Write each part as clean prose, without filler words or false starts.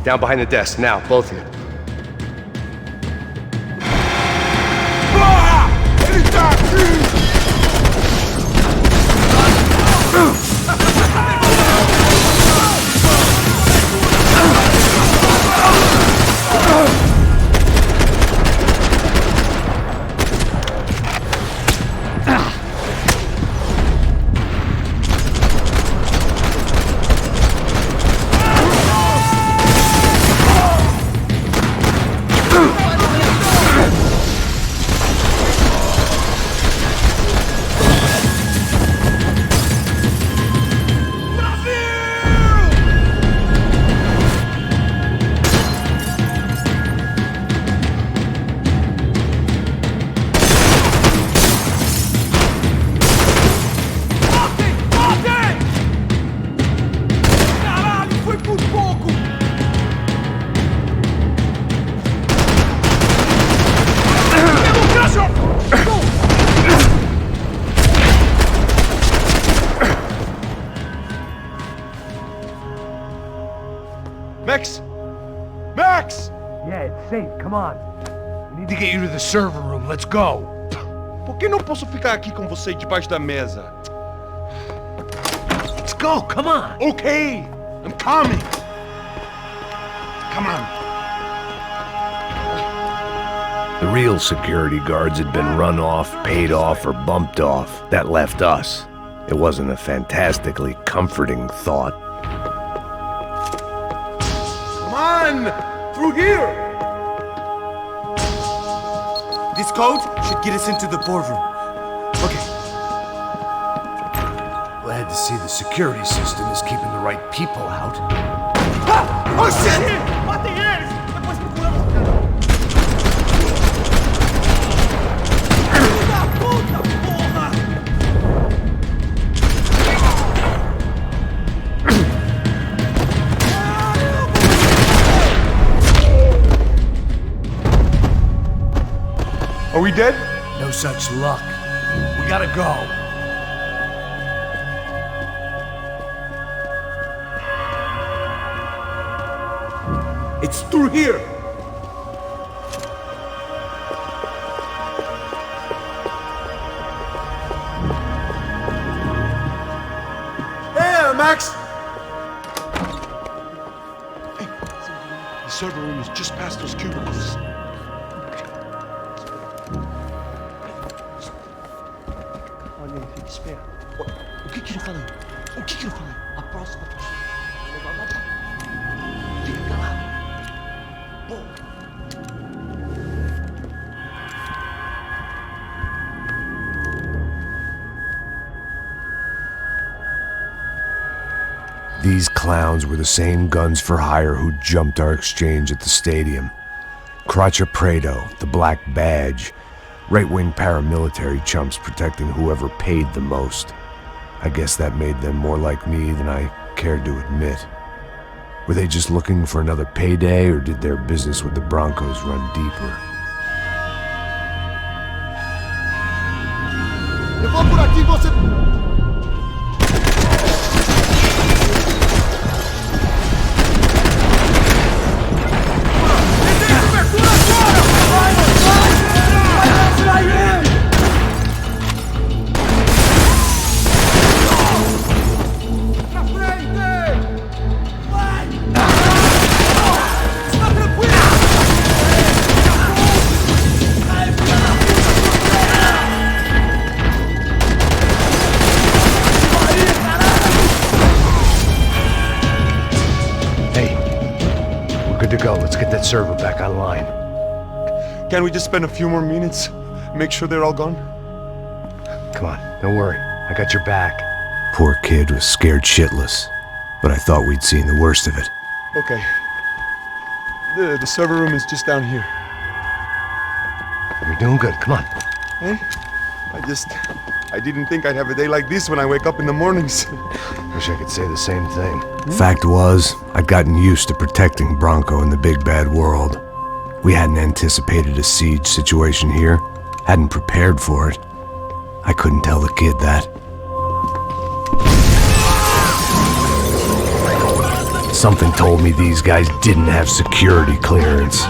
Down behind the desk, now, both of you. Max! Max! Yeah, it's safe. Come on. We need to get you to the server room. Let's go. Por que não posso ficar aqui com você debaixo da mesa? Let's go. Come on. Okay, I'm coming. Come on. The real security guards had been run off, paid off, or bumped off. That left us. It wasn't a fantastically comforting thought. Come on! Through here! This code should get us into the boardroom. Okay. Glad to see the security system is keeping the right people out. Ah! Oh shit! Are we dead? No such luck. We gotta go. It's through here. Hey, Max! Hey, the server room is just past those cubicles. Olha aí, fica esperto. O que que eu falei? O que que eu falei? A próxima pessoa. Fica calado. Bom. These clowns were the same guns for hire who jumped our exchange at the stadium. Craccia Prado, the Black Badge, right-wing paramilitary chumps protecting whoever paid the most. I guess that made them more like me than I cared to admit. Were they just looking for another payday, or did their business with the Broncos run deeper? Eu vou por aqui, você... Good to go. Let's get that server back online. Can't we just spend a few more minutes? Make sure they're all gone? Come on, don't worry. I got your back. Poor kid was scared shitless, but I thought we'd seen the worst of it. Okay. The server room is just down here. You're doing good. Come on. Eh? I didn't think I'd have a day like this when I wake up in the mornings. Wish I could say the same thing. Fact was, I'd gotten used to protecting Bronco in the big bad world. We hadn't anticipated a siege situation here, hadn't prepared for it. I couldn't tell the kid that. Something told me these guys didn't have security clearance.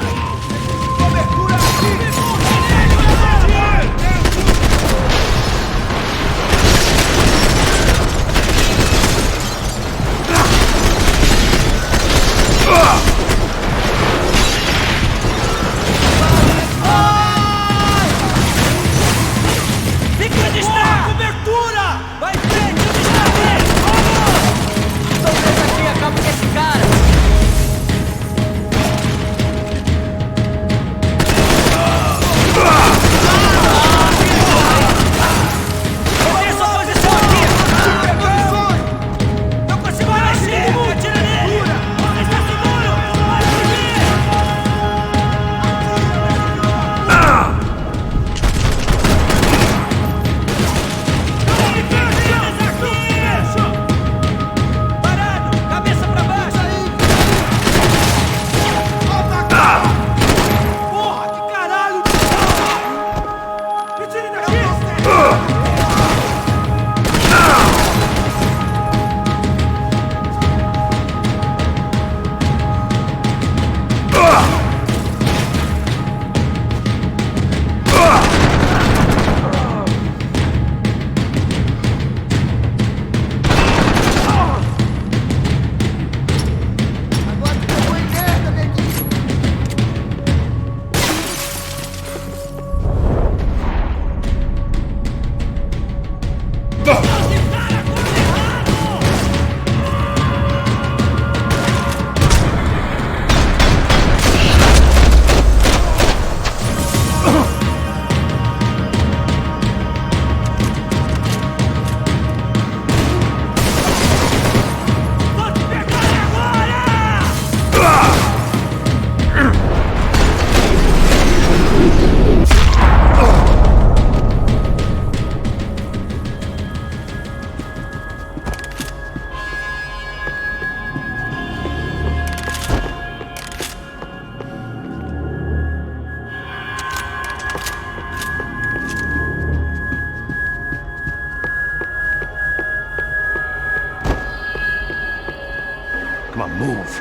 Come on, move.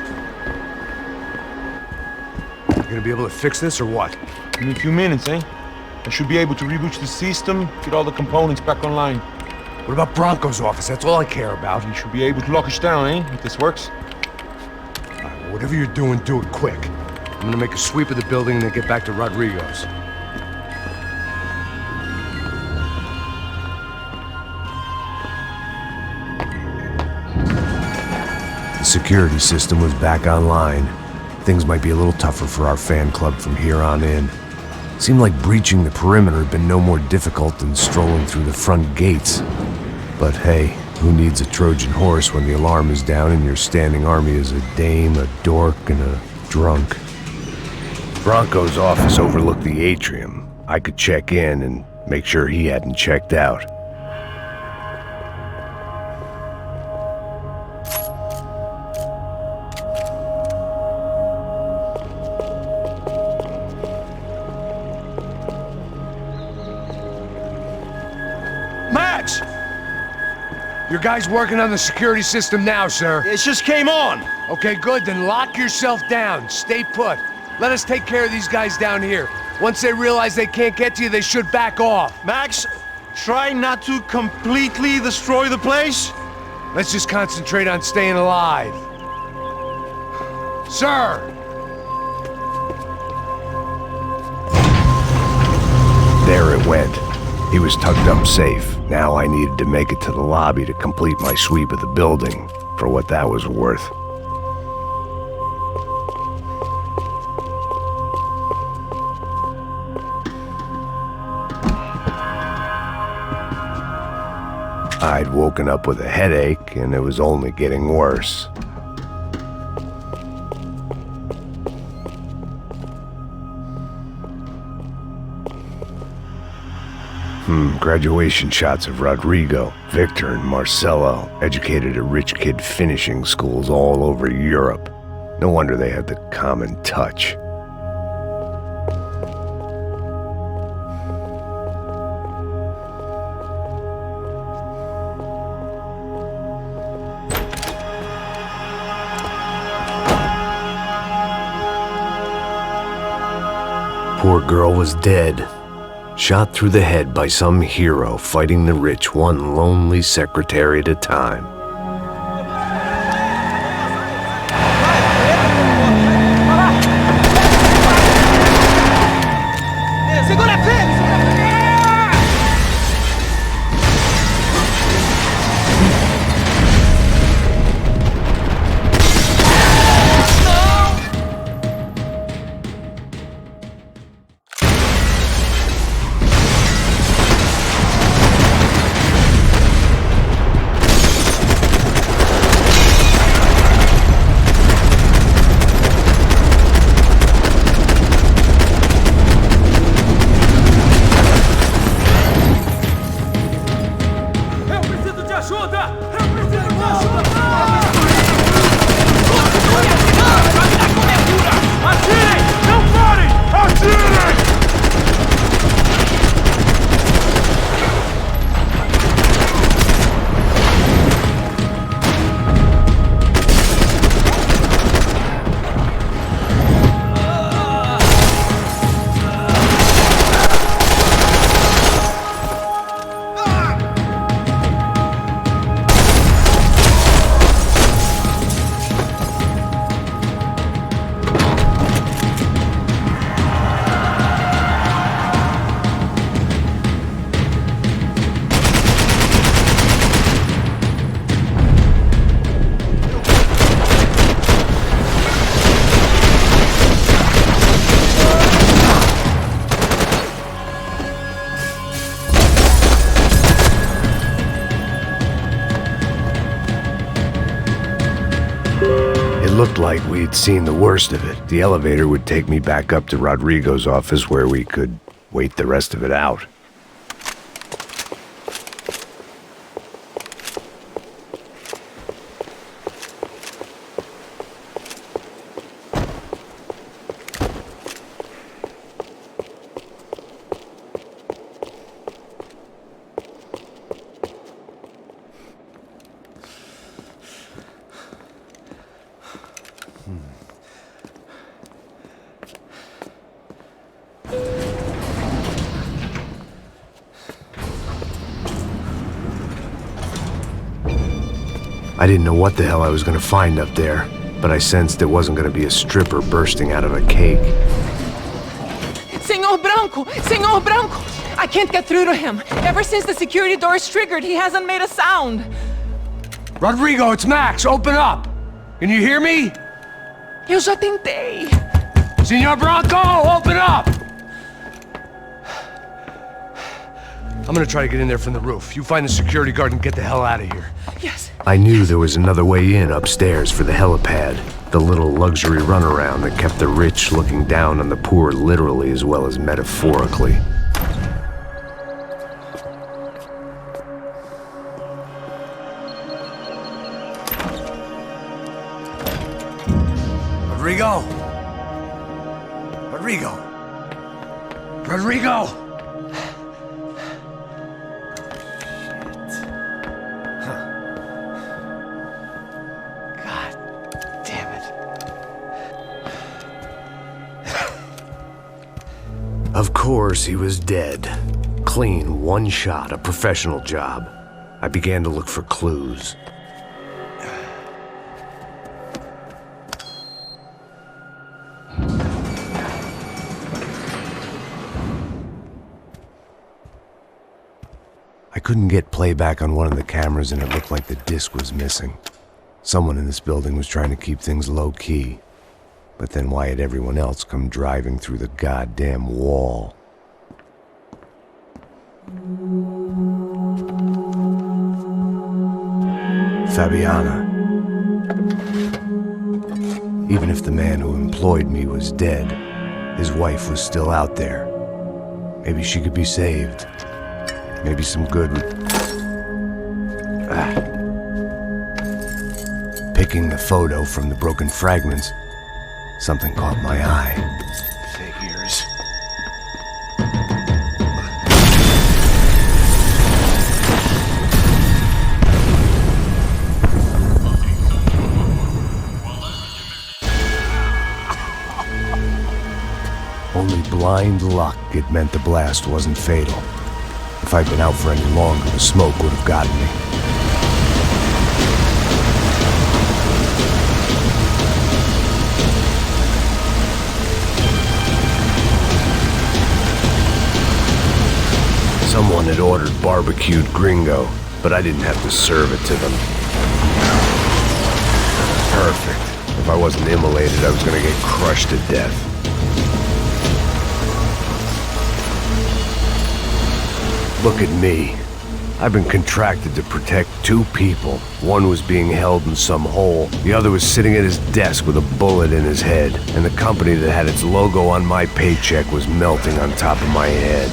You gonna be able to fix this or what? Give me a few minutes, eh? I should be able to reboot the system, get all the components back online. What about Bronco's office? That's all I care about. You should be able to lock us down, eh? If this works. All right, well, whatever you're doing, do it quick. I'm gonna make a sweep of the building and then get back to Rodrigo's. The security system was back online. Things might be a little tougher for our fan club from here on in. Seemed like breaching the perimeter had been no more difficult than strolling through the front gates. But hey, who needs a Trojan horse when the alarm is down and your standing army is a dame, a dork, and a drunk? Bronco's office overlooked the atrium. I could check in and make sure he hadn't checked out. Max! Your guy's working on the security system now, sir. It just came on. Okay, good. Then lock yourself down. Stay put. Let us take care of these guys down here. Once they realize they can't get to you, they should back off. Max, try not to completely destroy the place. Let's just concentrate on staying alive. Sir! There it went. He was tucked up safe. Now I needed to make it to the lobby to complete my sweep of the building, for what that was worth. I'd woken up with a headache, and it was only getting worse. Graduation shots of Rodrigo, Victor, and Marcelo, educated at rich kid finishing schools all over Europe. No wonder they had the common touch. poor girl was dead. Shot through the head by some hero fighting the rich one lonely secretary at a time. It looked like we'd seen the worst of it. The elevator would take me back up to Rodrigo's office where we could wait the rest of it out. I didn't know what the hell I was going to find up there, but I sensed it wasn't going to be a stripper bursting out of a cake. Senor Branco! I can't get through to him. Ever since the security door is triggered, he hasn't made a sound. Rodrigo, it's Max. Open up. Can you hear me? Eu já tentei. Senor Branco, open up! I'm gonna try to get in there from the roof. You find the security guard and get the hell out of here. Yes. I knew there was another way in upstairs for the helipad, the little luxury runaround that kept the rich looking down on the poor literally as well as metaphorically. Rodrigo! Rodrigo! Rodrigo! Of course, he was dead. Clean, one shot, a professional job. I began to look for clues. I couldn't get playback on one of the cameras and it looked like the disc was missing. Someone in this building was trying to keep things low-key. But then why had everyone else come driving through the goddamn wall? Fabiana. Even if the man who employed me was dead, his wife was still out there. Maybe she could be saved. Maybe some good would... Picking the photo from the broken fragments, something caught my eye. Figures. Only blind luck it meant the blast wasn't fatal. If I'd been out for any longer, the smoke would have gotten me. Someone had ordered barbecued gringo, but I didn't have to serve it to them. Perfect. If I wasn't immolated, I was gonna get crushed to death. Look at me. I've been contracted to protect two people. One was being held in some hole. The other was sitting at his desk with a bullet in his head. And the company that had its logo on my paycheck was melting on top of my head.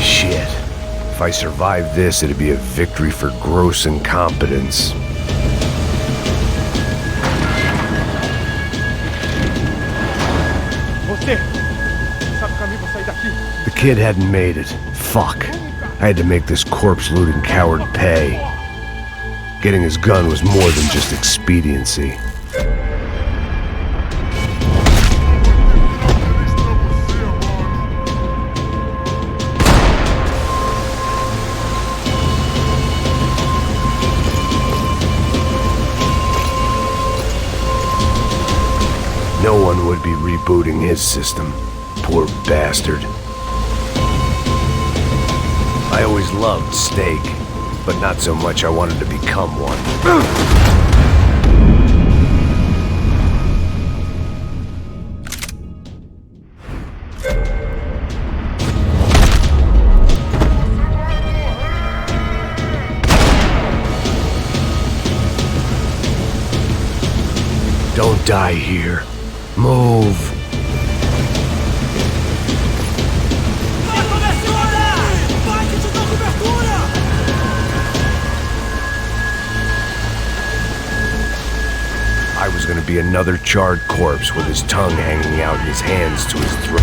Shit. If I survived this, it'd be a victory for gross incompetence. The kid hadn't made it. Fuck. I had to make this corpse-looting coward pay. Getting his gun was more than just expediency. No one would be rebooting his system. Poor bastard. I always loved steak, but not so much I wanted to become one. Don't die here. Move. I was gonna be another charred corpse with his tongue hanging out and his hands to his throat.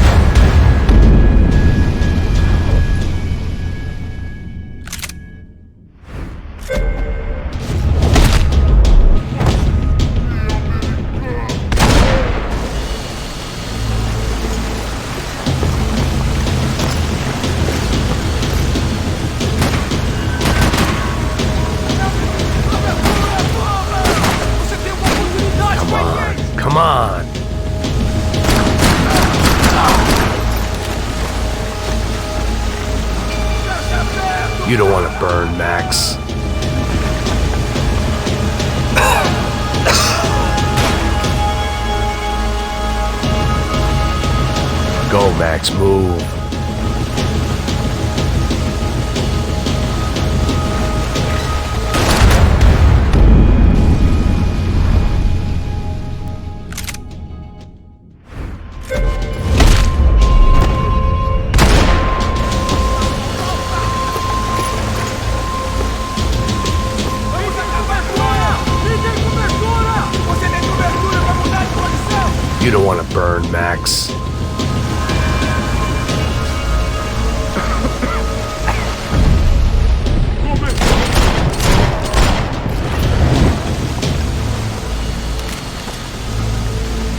Come on! You don't want to burn, Max. Go, Max, move. You don't want to burn, Max.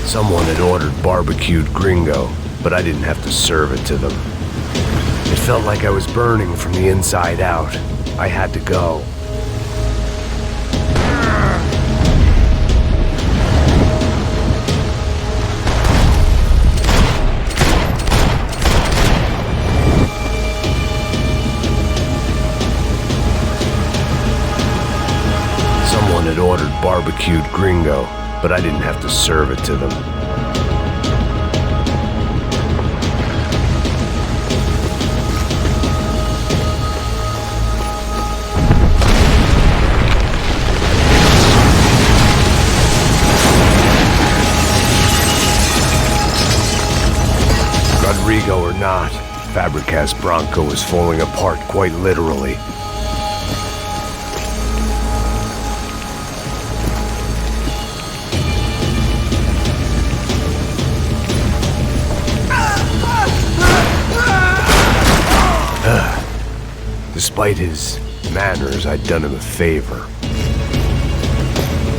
Someone had ordered barbecued gringo, but I didn't have to serve it to them. It felt like I was burning from the inside out. I had to go. Someone had ordered barbecued gringo, but I didn't have to serve it to them. Rodrigo or not, Fabregas Bronco was falling apart quite literally. Despite his manners, I'd done him a favor.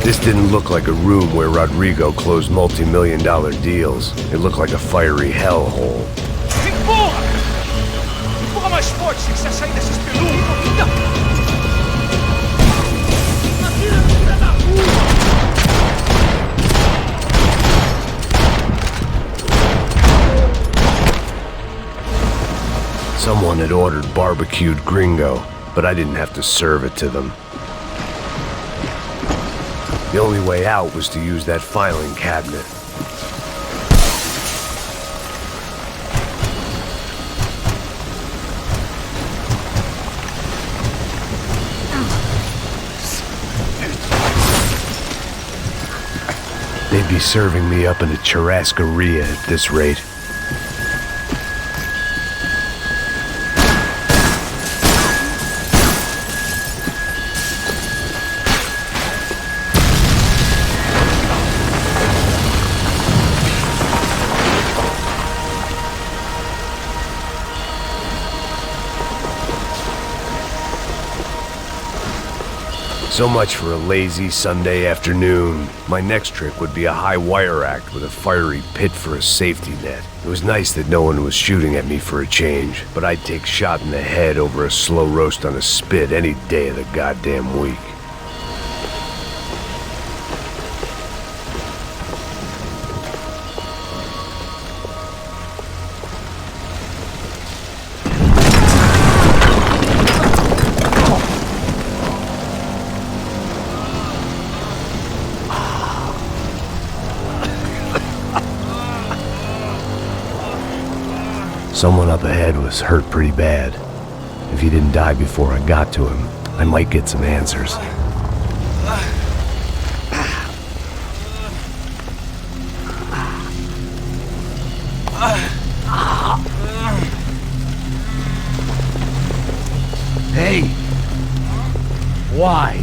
This didn't look like a room where Rodrigo closed multi-million-dollar deals. It looked like a fiery hellhole. Empurra! Empurra mais forte, sem que você sair desse espelunco! Someone had ordered barbecued gringo, but I didn't have to serve it to them. The only way out was to use that filing cabinet. They'd be serving me up in a churrascaria at this rate. So much for a lazy Sunday afternoon. My next trick would be a high wire act with a fiery pit for a safety net. It was nice that no one was shooting at me for a change, but I'd take shot in the head over a slow roast on a spit any day of the goddamn week. Someone up ahead was hurt pretty bad. If he didn't die before I got to him, I might get some answers. Hey! Why?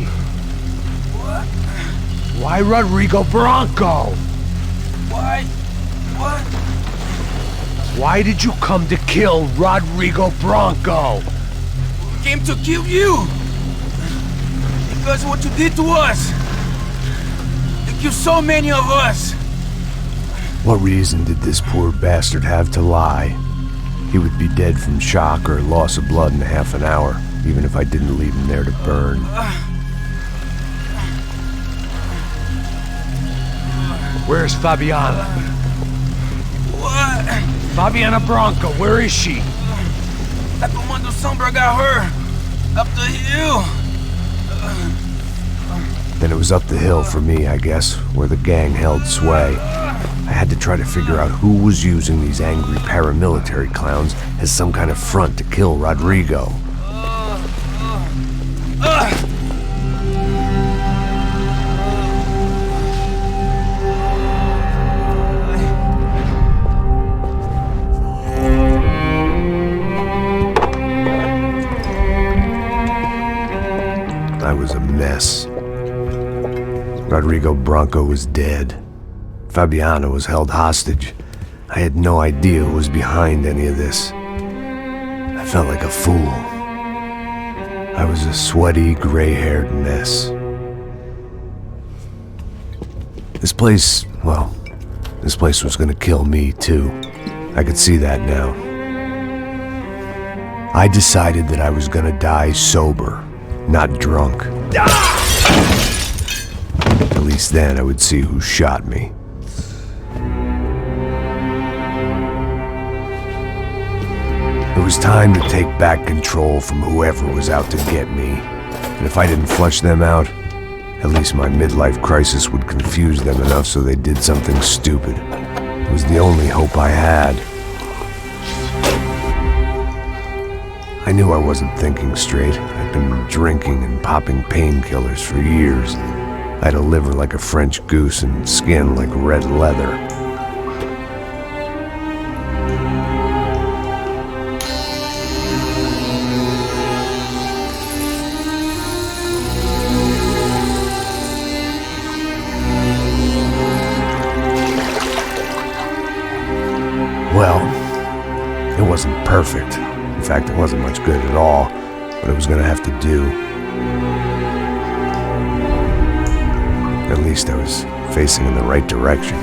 Why Rodrigo Bronco? Why? What? Why did you come to kill Rodrigo Bronco? We came to kill you! Because of what you did to us! You killed so many of us! What reason did this poor bastard have to lie? He would be dead from shock or loss of blood in half an hour, even if I didn't leave him there to burn. Where's Fabiana? What? Fabiana Bronco, where is she? That Comando Sombra got her! Up the hill! Then it was up the hill for me, I guess, where the gang held sway. I had to try to figure out who was using these angry paramilitary clowns as some kind of front to kill Rodrigo. I was a mess. Rodrigo Bronco was dead. Fabiana was held hostage. I had no idea who was behind any of this. I felt like a fool. I was a sweaty, gray-haired mess. This place was gonna kill me too. I could see that now. I decided that I was gonna die sober, not drunk. At least then I would see who shot me. It was time to take back control from whoever was out to get me. And if I didn't flush them out, at least my midlife crisis would confuse them enough so they did something stupid. It was the only hope I had. I knew I wasn't thinking straight. I'd been drinking and popping painkillers for years. I had a liver like a French goose and skin like red leather. Well, it wasn't perfect. In fact, it wasn't much good at all, but it was gonna have to do. At facing in the right direction.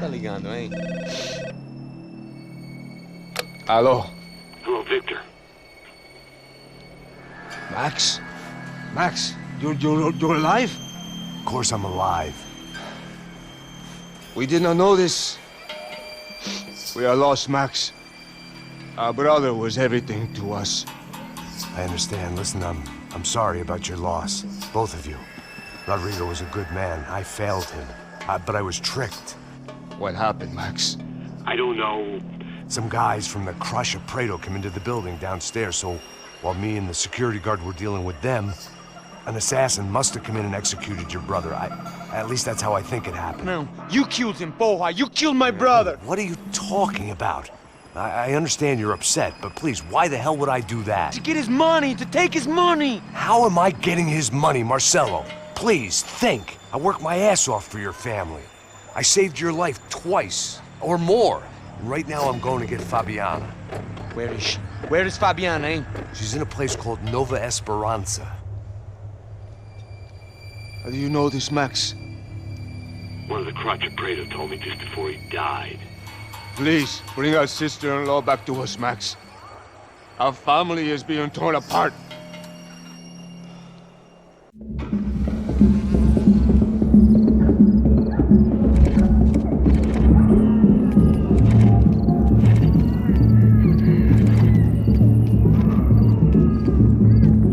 Tá ligando, hein? Alô? Hello, Victor. Max? Max, you're alive? Of course I'm alive. We did not know this. We are lost, Max. Our brother was everything to us. I understand. Listen, I'm sorry about your loss. Both of you. Rodrigo was a good man. I failed him. But I was tricked. What happened, Max? I don't know. Some guys from the Crusher Prado came into the building downstairs, so while me and the security guard were dealing with them, an assassin must have come in and executed your brother. At least that's how I think it happened. No, you killed him, porra. You killed my brother. What are you talking about? I understand you're upset, but please, why the hell would I do that? To get his money, to take his money. How am I getting his money, Marcelo? Please, think. I worked my ass off for your family. I saved your life twice, or more. And right now I'm going to get Fabiana. Where is she? Where is Fabiana, eh? She's in a place called Nova Esperanza. How do you know this, Max? One of the Crotcher Prado told me just before he died. Please, bring our sister-in-law back to us, Max. Our family is being torn apart.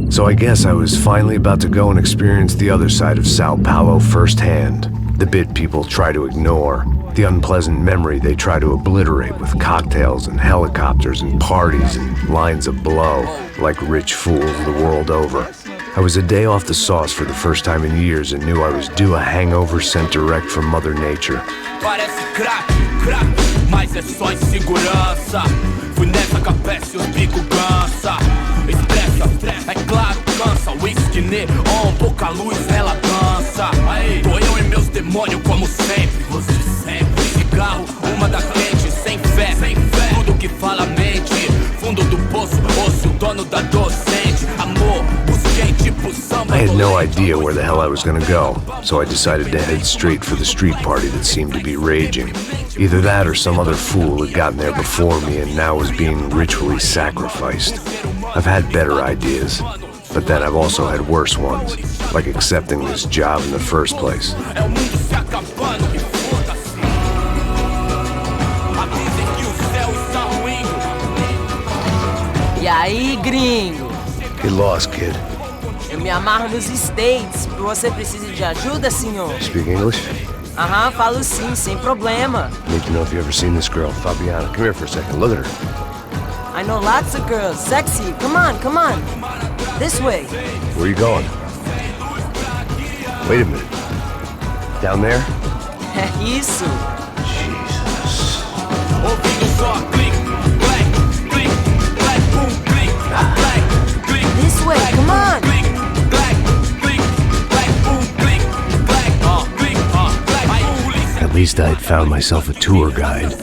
So I guess I was finally about to go and experience the other side of Sao Paulo firsthand. The bit people try to ignore. The unpleasant memory they try to obliterate with cocktails and helicopters and parties and lines of blow, like rich fools the world over. I was a day off the sauce for the first time in years and knew I was due a hangover sent direct from Mother Nature. Parece crack, mas é só insegurança. Fui nessa capécia, os bico cansa. Expressa, é claro, cansa. Whisky neon, pouca luz, ela dança. Tô eu e meus demônios como sempre. Você sempre. Cigarro, uma da quente, sem fé. Tudo que fala mente. Fundo do poço, osso, dono da docente. Amor, busquei tipo samba. I had no idea where the hell I was gonna go, so I decided to head straight for the street party that seemed to be raging. Either that or some other fool had gotten there before me and now was being ritually sacrificed. I've had better ideas, but then I've also had worse ones, like accepting this job in the first place. E aí, gringo? Get lost, kid. Eu me amarro nos States. Você precisa de ajuda, senhor? Speak English? Aham, falo sim, sem problema. Need to know if you ever seen this girl, Fabiana. Come here for a second. Look at her. I know lots of girls. Sexy. Come on, come on. This way. Where are you going? Wait a minute. Down there? Isso. Jesus. This way, come on. At least I'd found myself a tour guide.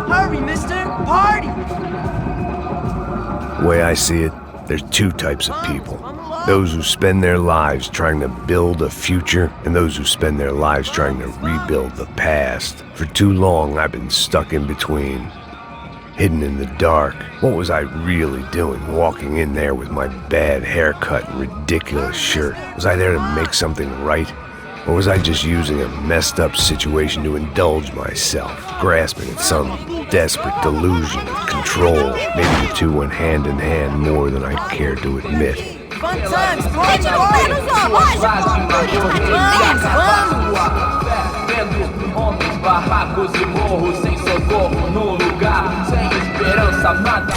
Hurry, mister. Party. The way I see it, there's two types of people. Those who spend their lives trying to build a future, and those who spend their lives trying to rebuild the past. For too long, I've been stuck in between. Hidden in the dark. What was I really doing, walking in there with my bad haircut and ridiculous shirt? Was I there to make something right? Or was I just using a messed up situation to indulge myself, grasping at some desperate delusion of control? Maybe the two went hand in hand more than I care to admit. Fun times, pode menos ó, Homens, barracos e morros, sem socorro, num lugar sem esperança, nada.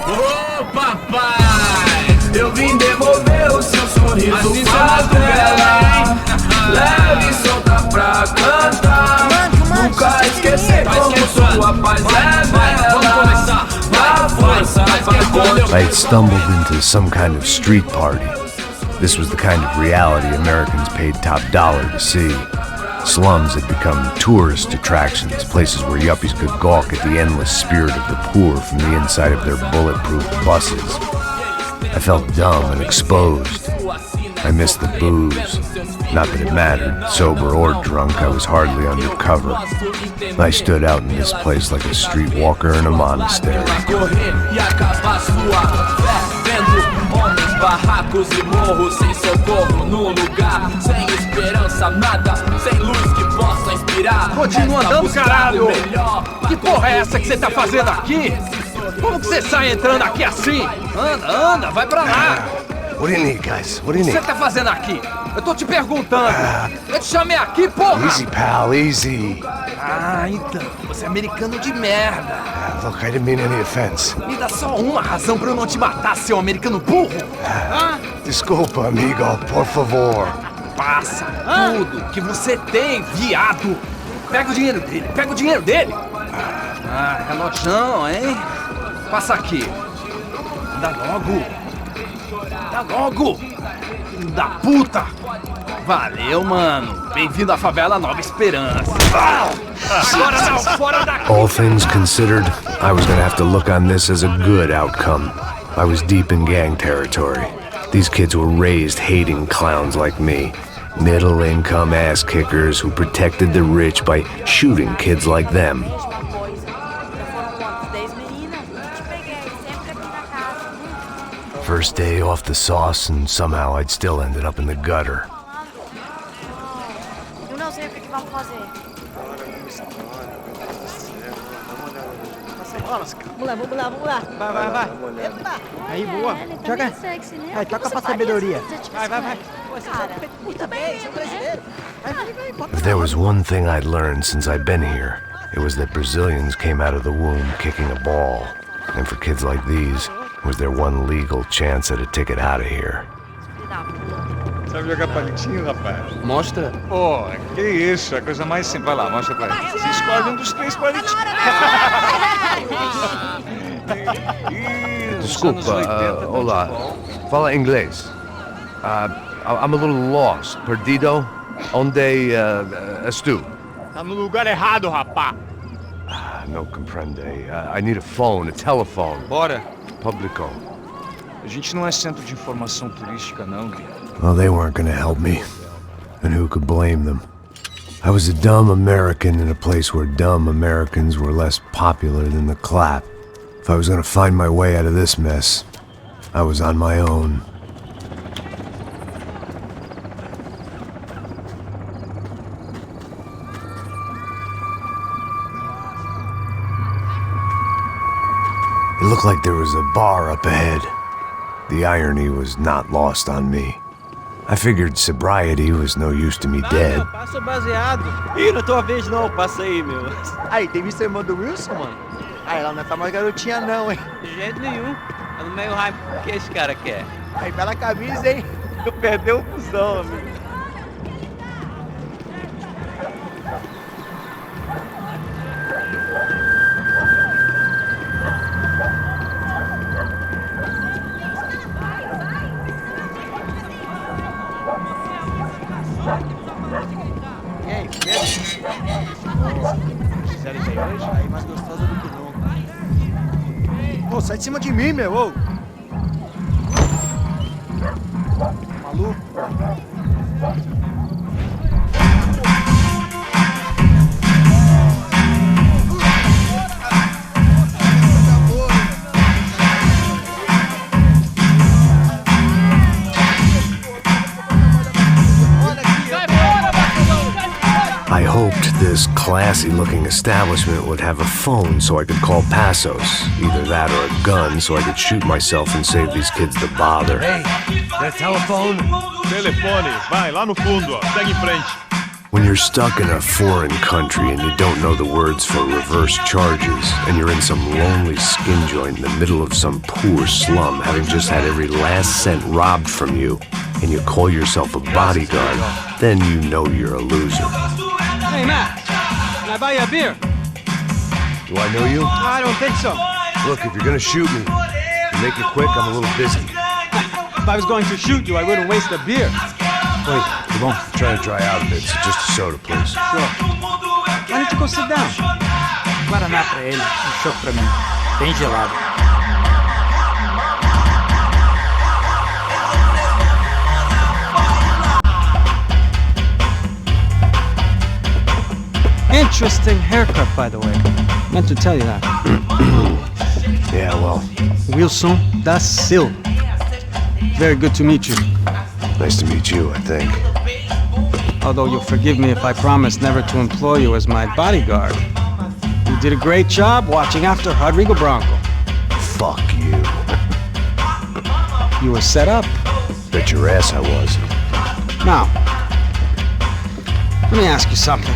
Ô papai, eu vim devolver o seu sorriso favela. Leve e solta pra cantar. Nunca esquecer como sua paz é bela. I had stumbled into some kind of street party. This was the kind of reality Americans paid top dollar to see. Slums had become tourist attractions, places where yuppies could gawk at the endless spirit of the poor from the inside of their bulletproof buses. I felt dumb and exposed. I missed the booze. Not that it mattered. Sober or drunk, I was hardly undercover. I stood out in this place like a streetwalker in a monastery. Barracos e morros sem socorro no lugar, sem esperança, nada, sem luz que possa inspirar. Continua andando, caralho! Que porra é essa que você tá fazendo aqui? Como que você sai entrando aqui assim? Anda, vai pra lá! What do you need, guys? What do you O que need? você tá fazendo aqui? Eu tô te perguntando. Eu te chamei aqui, porra! Easy, pal, easy. Ah, então. Você é americano de merda. Look, I didn't mean any offense. Me dá só uma razão pra eu não te matar, seu americano burro. Desculpa, amigo, por favor. Passa tudo que você tem, viado. Pega o dinheiro dele, Ah, relojão, hein? Passa aqui. Dá logo. Filho da puta. Valeu, mano. Bem-vindo à favela Nova Esperança. Agora não, fora daqui. All things considered, I was gonna have to look on this as a good outcome. I was deep in gang territory. These kids were raised hating clowns like me. Middle-income ass-kickers who protected the rich by shooting kids like them. First day off the sauce, and somehow I'd still ended up in the gutter. Eu não sei o que vamos fazer. Vamos lá. Vai. Eita. Aí, boa. Joga. Vai, toca pra sabedoria. Vai. Muito bem, seu brasileiro. Vai. If there was one thing I'd learned since I'd been here, it was that Brazilians came out of the womb kicking a ball. And for kids like these, it was their one legal chance at a ticket out of here. Sabe jogar palitinho, rapaz? Mostra. Pô, que isso, é a coisa mais simples. Vai lá, mostra pra ele. Você escolhe um dos 3 palitinhos. Desculpa, olá. Fala inglês. I'm a little lost. Perdido? Onde estou? Tá no lugar errado, rapá. No comprende. I need a phone, a telephone. Bora. Publico. A gente não é centro de informação turística, não, Gui. Well, they weren't gonna help me. And who could blame them? I was a dumb American in a place where dumb Americans were less popular than the clap. If I was gonna find my way out of this mess, I was on my own. It looked like there was a bar up ahead. The irony was not lost on me. I figured sobriety was no use to me dead. Passa baseado. Ih, não é tua vez não, passa aí, meu. Aí, tem visto a irmã do Wilson, mano? Aí, ela não tá mais garotinha não, hein? De jeito nenhum. Tá no meio hype que esse cara quer. Aí, bela camisa, hein? Tu perdeu o fusão, amigo. E aí, beleza? Fizeram isso aí hoje? Aí, mais gostosa do que nunca. Ô, sai de cima de mim, meu, ô! Maluco? I hoped this classy-looking establishment would have a phone so I could call Passos. Either that or a gun so I could shoot myself and save these kids the bother. Hey, that telephone? Telefone, vai, lá no fundo, ó. Segue em frente. When you're stuck in a foreign country and you don't know the words for reverse charges, and you're in some lonely skin joint in the middle of some poor slum, having just had every last cent robbed from you, and you call yourself a bodyguard, then you know you're a loser. Hey, Matt, can I buy you a beer? Do I know you? I don't think so. Look, if you're gonna shoot me, Make it quick, I'm a little busy. If I was going to shoot you, I wouldn't waste a beer. Wait, come on. I'm trying to dry out a bit, so just a soda, please. Sure. Why don't you go sit down? Guaraná pra ele, chopp pra mim. Bem gelado. Interesting haircut, by the way. Meant to tell you that. Yeah, well. Wilson da Silva. Very good to meet you. Nice to meet you, I think. Although you'll forgive me if I promise never to employ you as my bodyguard. You did a great job watching after Rodrigo Branco. Fuck you. You were set up. Bet your ass I was. Now, let me ask you something.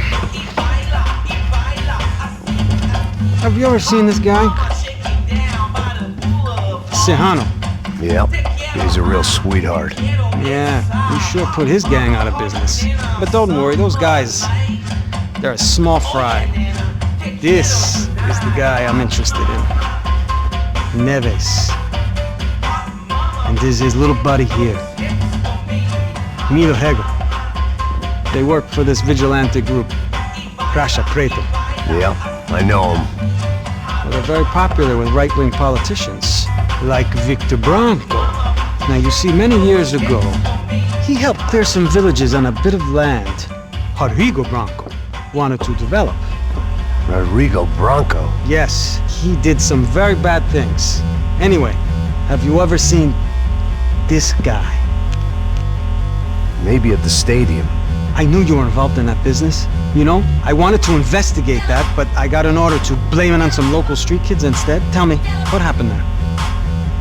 Have you ever seen this guy? Serrano. Yep. He's a real sweetheart. Yeah, he sure put his gang out of business. But don't worry, those guys, they're a small fry. This is the guy I'm interested in. Neves. And this is his little buddy here. Milo Hegel. They work for this vigilante group, Crasha Preto. Yep, I know him. Well, they're very popular with right-wing politicians, like Victor Branco. Now, you see, many years ago, he helped clear some villages on a bit of land Rodrigo Branco wanted to develop. Rodrigo Branco? Yes, he did some very bad things. Anyway, have you ever seen this guy? Maybe at the stadium. I knew you were involved in that business. You know, I wanted to investigate that, but I got an order to blame it on some local street kids instead. Tell me, what happened there?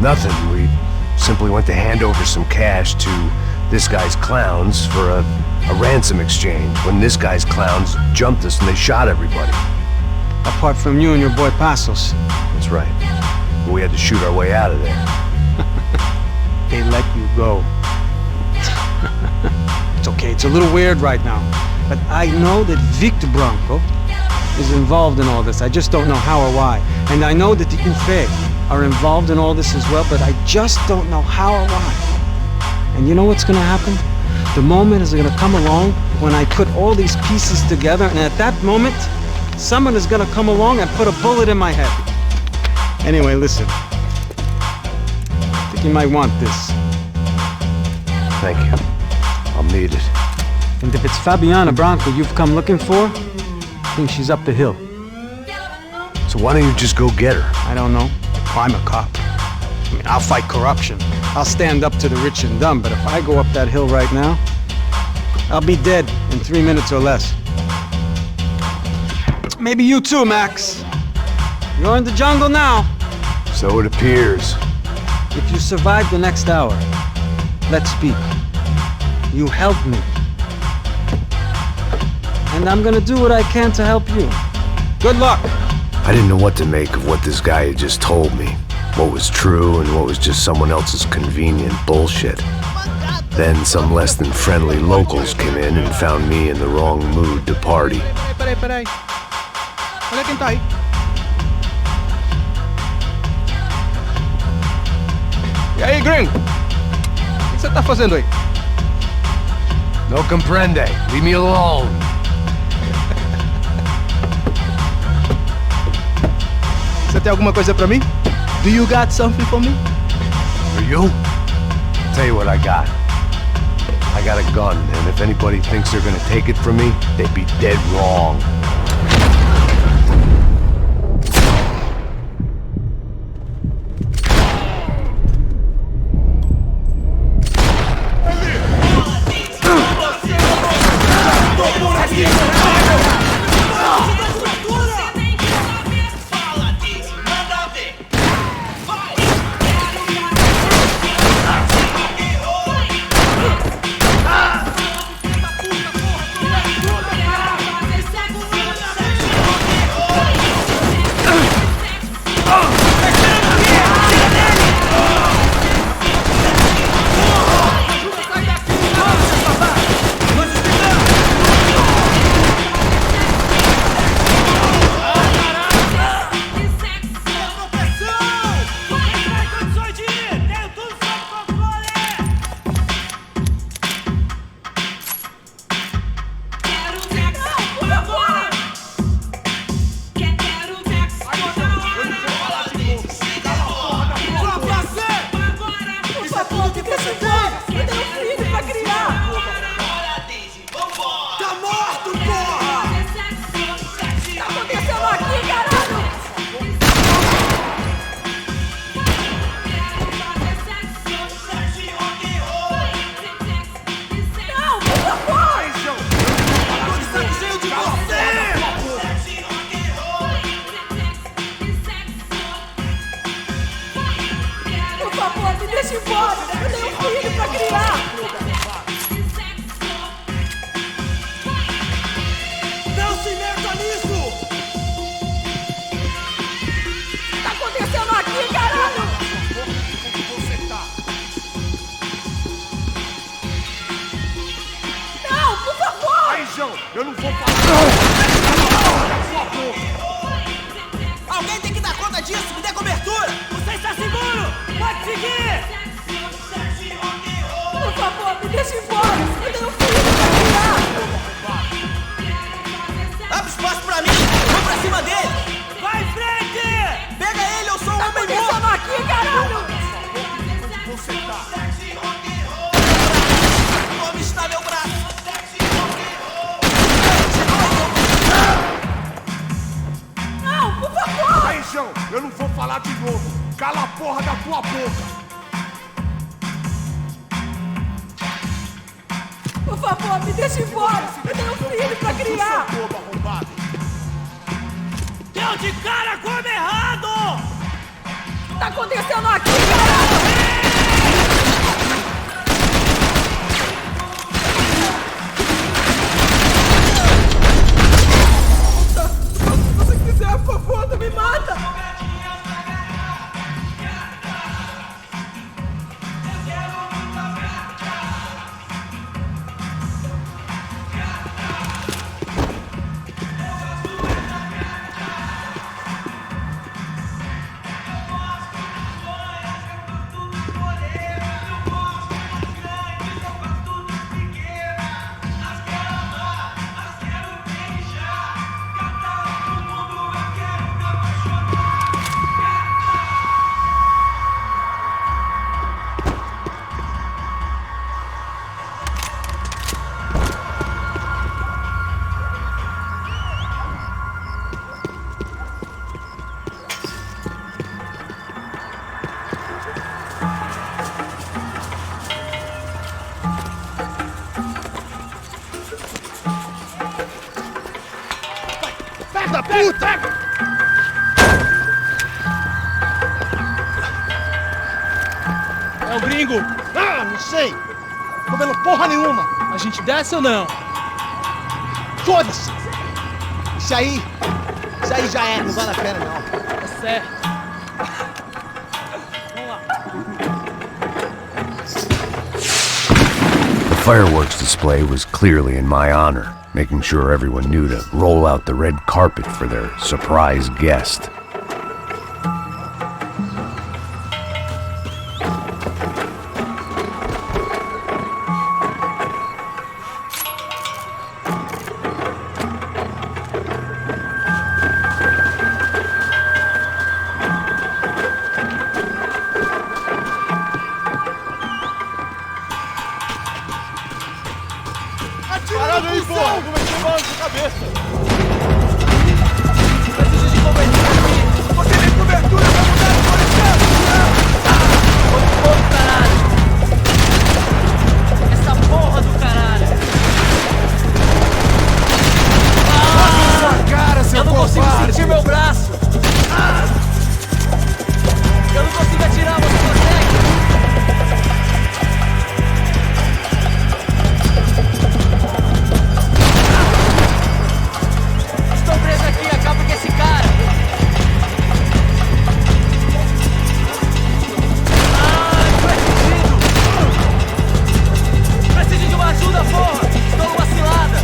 Nothing. We simply went to hand over some cash to this guy's clowns for a ransom exchange when this guy's clowns jumped us and they shot everybody. Apart from you and your boy Passos. That's right. We had to shoot our way out of there. They let you go. It's okay, it's a little weird right now. But I know that Victor Branco is involved in all this. I just don't know how or why. And I know that the UFE are involved in all this as well, but I just don't know how or why. And you know what's gonna happen? The moment is gonna come along when I put all these pieces together, and at that moment, someone is gonna come along and put a bullet in my head. Anyway, listen. I think you might want this. Thank you. I'll need it. And if it's Fabiana Branco you've come looking for, I think she's up the hill. So why don't you just go get her? I don't know. I'm a cop. I mean, I'll fight corruption. I'll stand up to the rich and dumb, but if I go up that hill right now, I'll be dead in 3 minutes or less. Maybe you too, Max. You're in the jungle now. So it appears. If you survive the next hour, let's speak. You helped me. And I'm gonna do what I can to help you. Good luck! I didn't know what to make of what this guy had just told me. What was true and what was just someone else's convenient bullshit. Then some less than friendly locals came in and found me in the wrong mood to party. Peraí. Olha quem tá aí. E aí, gringo? O que você tá fazendo aí? No comprende. Leave me alone. Você tem alguma coisa pra mim? Do you got something for me? For you? Tell you what I got. I got a gun, and if anybody thinks they're gonna take it from me, they'd be dead wrong. Paizão, eu não vou falar. Alguém tem que dar conta disso, me dê cobertura! Você está seguro! Pode seguir! Por favor, me deixe embora! Eu tenho filho pra criar! Abre espaço pra mim! Vamos pra cima dele! Vai em frente! Pega ele, eu sou um homem morto! Tá aqui, caralho! Onde está meu braço? Não, por favor! Paizão, eu não vou falar de novo. Cala a porra da tua boca. Por favor, me deixe embora! Eu tenho filho pra criar! Deu de cara com o homem errado! O que tá acontecendo aqui, caralho? Se você quiser, por favor, não me mata! Da puta! É o gringo! Ah, não sei! Tô vendo porra nenhuma! A gente desce ou não? Foda-se! Isso aí já é, não vale a pena não. Tá certo. Vamos lá. The fireworks display was clearly in my honor, making sure everyone knew to roll out the red carpet for their surprise guest. Parada aí, porra! Comecei bala de cabeça! Preciso de cobertura aqui! Você tem cobertura pra mudar de posição! Ô, caralho! Essa porra do caralho! Cara, seu eu não consigo sentir meu braço! Eu não consigo atirar, você consegue? Estou preso aqui, acabo com esse cara! Não faz sentido! Preciso de uma ajuda, porra! Estou numa cilada!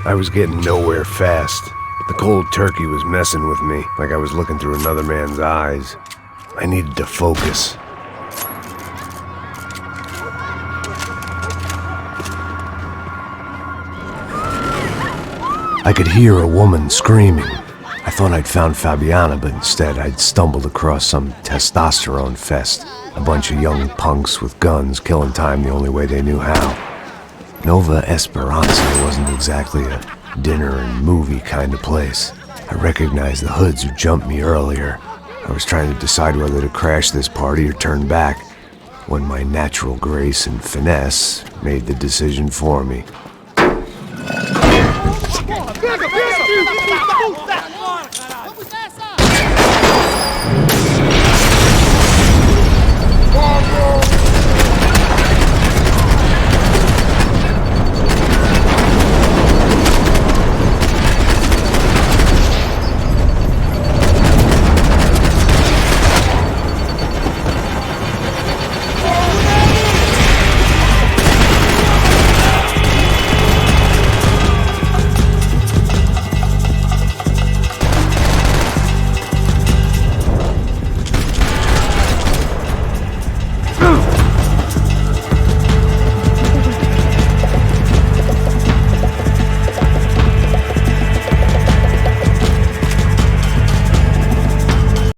I was getting nowhere fast. The cold turkey was messing with me, like I was looking through another man's eyes. I needed to focus. I could hear a woman screaming. I thought I'd found Fabiana, but instead I'd stumbled across some testosterone fest. A bunch of young punks with guns killing time the only way they knew how. Nova Esperanza wasn't exactly a dinner and movie kind of place. I recognized the hoods who jumped me earlier. I was trying to decide whether to crash this party or turn back, when my natural grace and finesse made the decision for me. Pega!